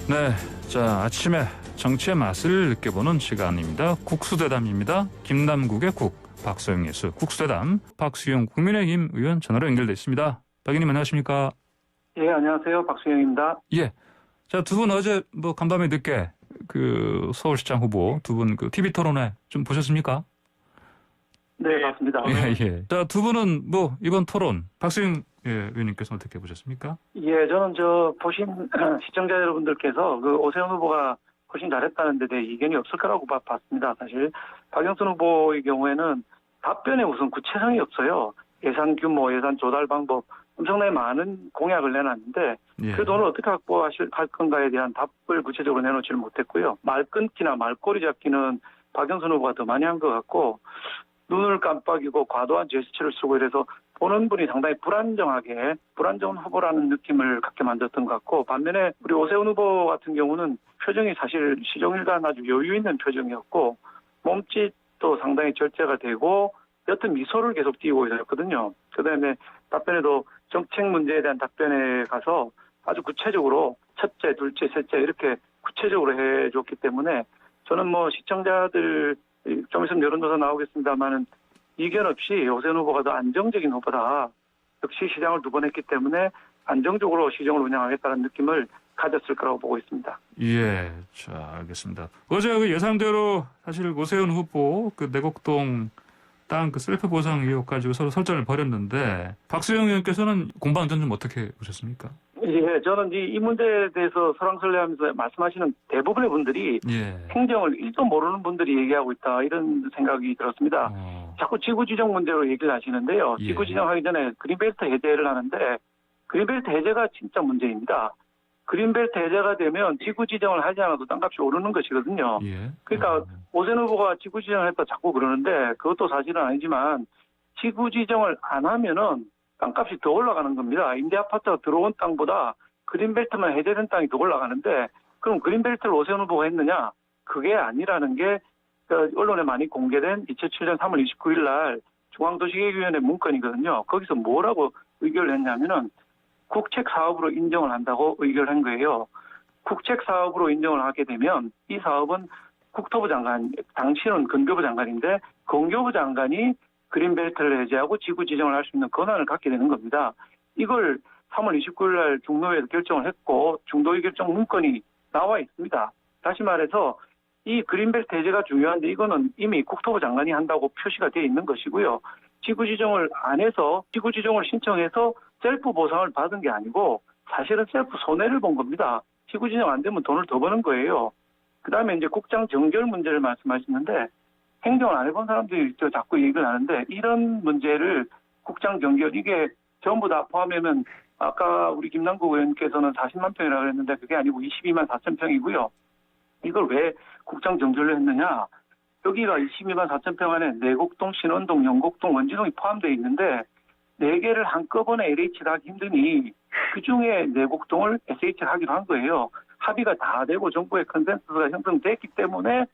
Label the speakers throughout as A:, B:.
A: 네, 자 아침에 정치의 맛을 느껴보는 시간입니다. 국수대담입니다. 김남국의 국, 박소영 예수, 국수대담, 박수영 국민의힘 의원 전화로 연결돼 있습니다. 박 의원님 안녕하십니까?
B: 예, 안녕하세요. 박수영입니다.
A: 예, 자 두 분 어제 간밤에 늦게 그 서울시장 후보 두 분 그 TV 토론회 좀 보셨습니까?
B: 네, 맞습니다.
A: 예. 자 두 분은 이번 토론 박수영 의원님께서 어떻게 보셨습니까?
B: 예, 저는 보신 시청자 여러분들께서 그 오세훈 후보가 훨씬 잘했다는 데 대해 이견이 없을 거라고 봤습니다. 사실 박영선 후보의 경우에는 답변에 우선 구체성이 없어요. 예산 규모, 예산 조달 방법, 엄청나게 많은 공약을 내놨는데
A: 예.
B: 그 돈을 어떻게 확보할 건가에 대한 답을 구체적으로 내놓지를 못했고요. 말 끊기나 말꼬리 잡기는 박영선 후보가 더 많이 한 것 같고 눈을 깜빡이고 과도한 제스처를 쓰고 이래서 보는 분이 상당히 불안정한 후보라는 느낌을 갖게 만들었던 것 같고, 반면에 우리 오세훈 후보 같은 경우는 표정이 사실 시종일관 아주 여유 있는 표정이었고 몸짓도 상당히 절제가 되고 옅은 미소를 계속 띄우고 있었거든요. 그다음에 답변에도 정책 문제에 대한 답변에 가서 아주 구체적으로 첫째, 둘째, 셋째 이렇게 구체적으로 해줬기 때문에 저는 시청자들 좀 있으면 여론조사 나오겠습니다만은 이견 없이 오세훈 후보가 더 안정적인 후보다. 역시 시장을 두 번 했기 때문에 안정적으로 시정을 운영하겠다는 느낌을 가졌을 거라고 보고 있습니다.
A: 예, 자 알겠습니다. 어제 그 예상대로 사실 오세훈 후보 그 내곡동 땅 그 셀프 보상 의혹 가지고 서로 설전을 벌였는데 박수영 의원께서는 공방전 좀 어떻게 보셨습니까?
B: 예, 저는 이 문제에 대해서 설왕설래하면서 말씀하시는 대부분의 분들이 행정을 1도 모르는 분들이 얘기하고 있다 이런 생각이 들었습니다. 자꾸 지구지정 문제로 얘기를 하시는데요.
A: 예.
B: 지구지정하기 전에 그린벨트 해제를 하는데 그린벨트 해제가 진짜 문제입니다. 그린벨트 해제가 되면 지구지정을 하지 않아도 땅값이 오르는 것이거든요.
A: 예.
B: 그러니까 오세훈 후보가 지구지정을 했다 자꾸 그러는데 그것도 사실은 아니지만 지구지정을 안 하면은 땅값이 더 올라가는 겁니다. 임대아파트가 들어온 땅보다 그린벨트만 해제된 땅이 더 올라가는데 그럼 그린벨트를 오세훈 후보가 했느냐? 그게 아니라는 게 언론에 많이 공개된 2007년 3월 29일 날 중앙도시계획위원회 문건이거든요. 거기서 뭐라고 의결을 했냐면은 국책사업으로 인정을 한다고 의결을 한 거예요. 국책사업으로 인정을 하게 되면 이 사업은 국토부 장관, 당시는 건교부 장관인데 건교부 장관이 그린벨트를 해제하고 지구 지정을 할 수 있는 권한을 갖게 되는 겁니다. 이걸 3월 29일 날 중도에서 결정을 했고 중도의 결정 문건이 나와 있습니다. 다시 말해서 이 그린벨트 해제가 중요한데 이거는 이미 국토부 장관이 한다고 표시가 되어 있는 것이고요. 지구 지정을 안 해서 지구 지정을 신청해서 셀프 보상을 받은 게 아니고 사실은 셀프 손해를 본 겁니다. 지구 지정 안 되면 돈을 더 버는 거예요. 그다음에 이제 국장 정결 문제를 말씀하시는데 행정을 안 해본 사람들이 자꾸 얘기를 하는데 이런 문제를 국장 정결 이게 전부 다 포함하면 아까 우리 김남국 의원께서는 40만 평이라고 했는데 그게 아니고 22만 4천 평이고요. 이걸 왜 국장 정결로 했느냐. 여기가 22만 4천 평 안에 내곡동, 신원동, 영곡동, 원지동이 포함되어 있는데 4개를 한꺼번에 LH를 하기 힘드니 그중에 내곡동을 SH를 하기로 한 거예요. 합의가 다 되고 정부의 컨센서스가 형성됐기 때문에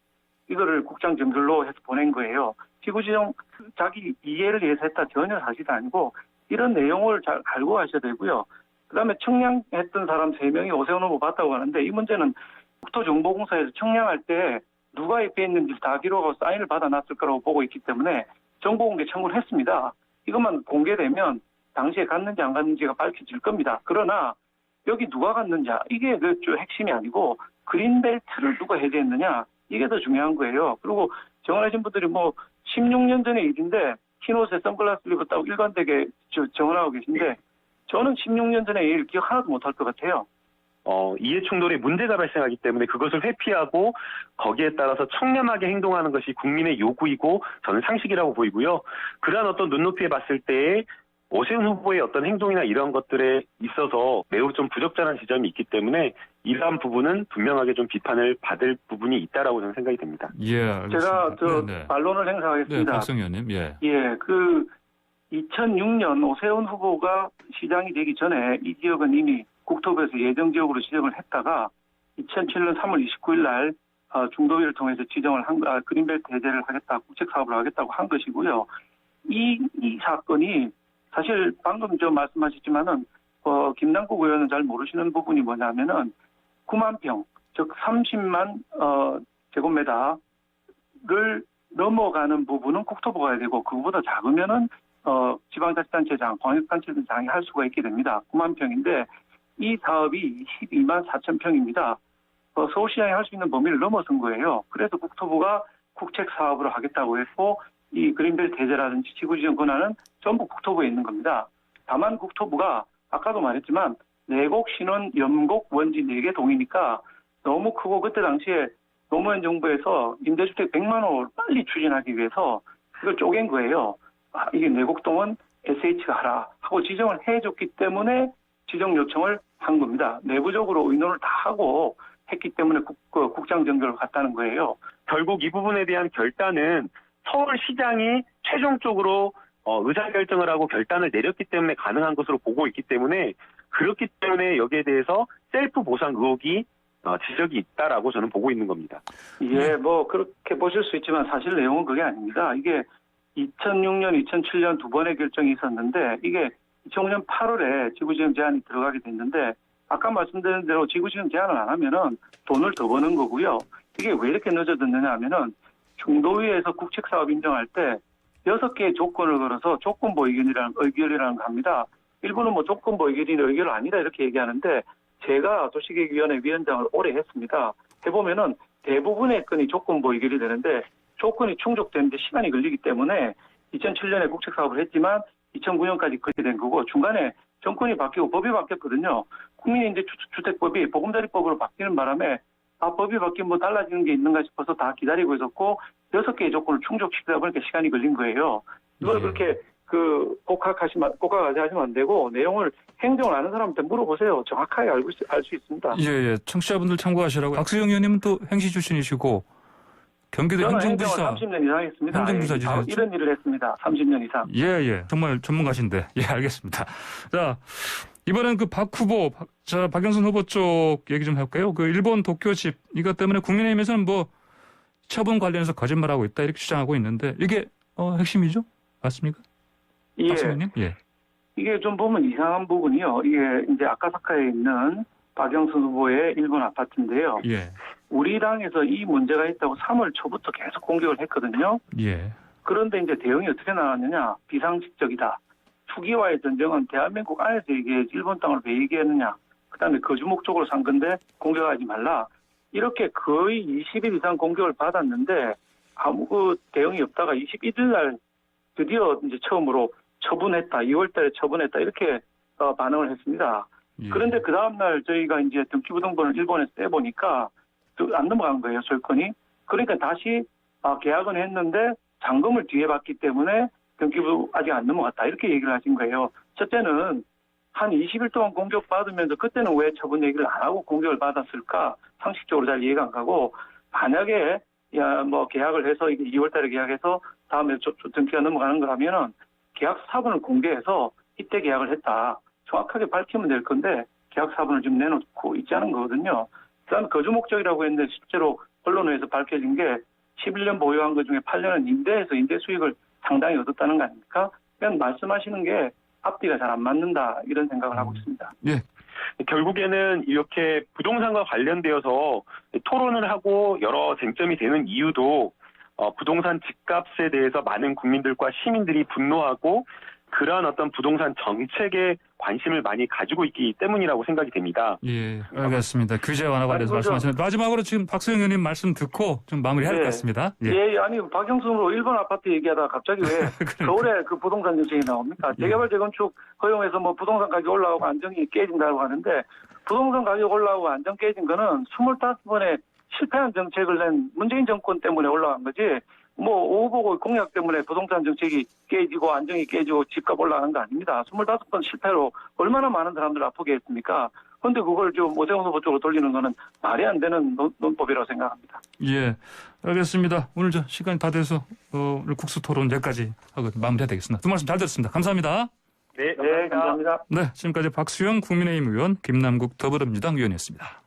B: 이거를 국장 정결로 해서 보낸 거예요. 지구지정 자기 이해를 위해서 했다 전혀 사실이 아니고 이런 내용을 잘 알고 가셔야 되고요. 그다음에 청량했던 사람 3명이 오세훈 후보 봤다고 하는데 이 문제는 국토정보공사에서 청량할 때 누가 입회했는지 다 기록하고 사인을 받아놨을 거라고 보고 있기 때문에 정보공개 청구를 했습니다. 이것만 공개되면 당시에 갔는지 안 갔는지가 밝혀질 겁니다. 그러나 여기 누가 갔는지 이게 그 핵심이 아니고 그린벨트를 누가 해제했느냐 이게 더 중요한 거예요. 그리고 정언하신 분들이 16년 전의 일인데 흰 옷에 선글라스를 입었다고 일관되게 정언하고 계신데 저는 16년 전의 일 기억 하나도 못할 것 같아요.
C: 이해충돌에 문제가 발생하기 때문에 그것을 회피하고 거기에 따라서 청렴하게 행동하는 것이 국민의 요구이고 저는 상식이라고 보이고요. 그러한 어떤 눈높이에 봤을 때 오세훈 후보의 어떤 행동이나 이런 것들에 있어서 매우 좀 부적절한 지점이 있기 때문에 이러한 부분은 분명하게 좀 비판을 받을 부분이 있다라고 저는 생각이 됩니다.
A: 예, 알겠습니다.
B: 제가 반론을 행사하겠습니다.
A: 네, 박성 의원님. 예.
B: 예, 2006년 오세훈 후보가 시장이 되기 전에 이 지역은 이미 국토부에서 예정지역으로 지정을 했다가 2007년 3월 29일 날 중도위를 통해서 지정을 그린벨트 해제를 하겠다, 국책사업을 하겠다고 한 것이고요. 이 사건이 사실 방금 말씀하셨지만은 김남국 의원은 잘 모르시는 부분이 뭐냐면은 9만 평, 즉 30만 제곱미터를 넘어가는 부분은 국토부가 해야 되고 그거보다 작으면은 지방자치단체장, 광역단체장이 할 수가 있게 됩니다. 9만 평인데 이 사업이 12만 4천 평입니다. 서울시장이 할 수 있는 범위를 넘어선 거예요. 그래서 국토부가 국책 사업으로 하겠다고 했고 이 그린벨트 해제라든지 지구지정 권한은 전부 국토부에 있는 겁니다. 다만 국토부가 아까도 말했지만 내곡, 신원, 염곡, 원지 4개 동이니까 너무 크고 그때 당시에 노무현 정부에서 임대주택 100만 호를 빨리 추진하기 위해서 이걸 쪼갠 거예요. 이게 내곡동은 SH가 하라 하고 지정을 해줬기 때문에 지정 요청을 한 겁니다. 내부적으로 의논을 다 하고 했기 때문에 국장 정결을 갔다는 거예요.
C: 결국 이 부분에 대한 결단은 서울시장이 최종적으로 의사결정을 하고 결단을 내렸기 때문에 가능한 것으로 보고 있기 때문에 그렇기 때문에 여기에 대해서 셀프 보상 의혹이 지적이 있다라고 저는 보고 있는 겁니다.
B: 예, 뭐 그렇게 보실 수 있지만 사실 내용은 그게 아닙니다. 이게 2006년, 2007년 두 번의 결정이 있었는데 이게 2005년 8월에 지구지정 제한이 들어가게 됐는데 아까 말씀드린 대로 지구지정 제한을 안 하면은 돈을 더 버는 거고요. 이게 왜 이렇게 늦어졌느냐 하면은 중도위에서 국책사업 인정할 때 6개의 조건을 걸어서 조건부 의결이라는 거 합니다. 일부는 뭐 조건부 의결 아니다 이렇게 얘기하는데 제가 도시계획위원회 위원장을 오래 했습니다. 해보면은 대부분의 건이 조건부 의결이 되는데 조건이 충족되는데 시간이 걸리기 때문에 2007년에 국책사업을 했지만 2009년까지 그렇게 된 거고 중간에 정권이 바뀌고 법이 바뀌었거든요. 국민임대주택법이 보금자리법으로 바뀌는 바람에 법이 바뀌면 뭐 달라지는 게 있는가 싶어서 다 기다리고 있었고 6개의 조건을 충족시키다 보니까 시간이 걸린 거예요. 이걸 그렇게 복학하시면 안 되고 내용을 행정을 아는 사람한테 물어보세요. 정확하게 알 수 있습니다.
A: 예. 청취자분들 참고하시라고. 박수영 의원님은 또 행시 출신이시고 경기도 행정부지사
B: 30년 이상 했습니다.
A: 행정부지사 지내셨죠?
B: 이런 일을 했습니다. 30년 이상.
A: 예. 정말 전문가신데. 예, 알겠습니다. 자, 이번엔 그 박 후보, 박영선 후보 쪽 얘기 좀 해볼까요? 그 일본 도쿄집, 이것 때문에 국민의힘에서는 뭐 처분 관련해서 거짓말하고 있다 이렇게 주장하고 있는데 이게 핵심이죠? 맞습니까?
B: 예.
A: 박수영님? 예.
B: 이게 좀 보면 이상한 부분이요. 이게 이제 아카사카에 있는 박영선 후보의 일본 아파트인데요.
A: 예.
B: 우리 당에서 이 문제가 있다고 3월 초부터 계속 공격을 했거든요.
A: 예.
B: 그런데 이제 대응이 어떻게 나왔느냐? 비상식적이다. 투기와의 전쟁은 대한민국 안에서 얘기해야지 일본 땅을 왜 얘기했느냐? 그다음에 거주 목적으로 산 건데 공격하지 말라. 이렇게 거의 20일 이상 공격을 받았는데 아무 대응이 없다가 21일 날 드디어 이제 처음으로 처분했다. 2월 달에 처분했다. 이렇게 반응을 했습니다.
A: 예.
B: 그런데 그 다음날 저희가 이제 등기부등본을 일본에서 떼보니까 안 넘어간 거예요, 소유권이. 그러니까 다시 계약은 했는데 잔금을 뒤에 받기 때문에 등기부 아직 안 넘어갔다. 이렇게 얘기를 하신 거예요. 첫째는 한 20일 동안 공격받으면서 그때는 왜 처분 얘기를 안 하고 공격을 받았을까? 상식적으로 잘 이해가 안 가고 만약에 뭐 계약을 해서 이게 2월 달에 계약해서 다음에 등기가 넘어가는 거라면은 계약 사본을 공개해서 이때 계약을 했다. 정확하게 밝히면 될 건데 계약 사본을 지금 내놓고 있지 않은 거거든요. 그다음에 거주 목적이라고 했는데 실제로 언론에서 밝혀진 게 11년 보유한 것 중에 8년은 임대해서 임대 수익을 상당히 얻었다는 거 아닙니까? 그냥 말씀하시는 게 앞뒤가 잘 안 맞는다 이런 생각을 하고 있습니다.
A: 예.
C: 결국에는 이렇게 부동산과 관련되어서 토론을 하고 여러 쟁점이 되는 이유도 부동산 집값에 대해서 많은 국민들과 시민들이 분노하고 그러한 어떤 부동산 정책에 관심을 많이 가지고 있기 때문이라고 생각이 됩니다.
A: 예, 알겠습니다. 규제 완화 관련해서 말씀하셨는데 마지막으로 지금 박수영 의원님 말씀 듣고 좀 마무리할 것 같습니다.
B: 예, 아니 박영선으로 일본 아파트 얘기하다가 갑자기 왜 서울에 그 부동산 정책이 나옵니까? 재개발 재건축 허용해서 뭐 부동산 가격 올라가고 안정이 깨진다고 하는데 부동산 가격 올라가고 안정 깨진 거는 25번의 실패한 정책을 낸 문재인 정권 때문에 올라간 거지. 뭐 오후보고 공약 때문에 부동산 정책이 깨지고 안정이 깨지고 집값 올라가는 거 아닙니다. 25번 실패로 얼마나 많은 사람들을 아프게 했습니까? 그런데 그걸 좀 오세훈 후보 쪽으로 돌리는 거는 말이 안 되는 논법이라고 생각합니다.
A: 예, 알겠습니다. 오늘 시간이 다 돼서 오늘 국수 토론 여기까지 하고 마무리해야 되겠습니다. 두 말씀 잘 들었습니다. 감사합니다.
C: 네,
B: 감사합니다.
A: 네, 지금까지 박수영 국민의힘 의원, 김남국 더불어민주당 의원이었습니다.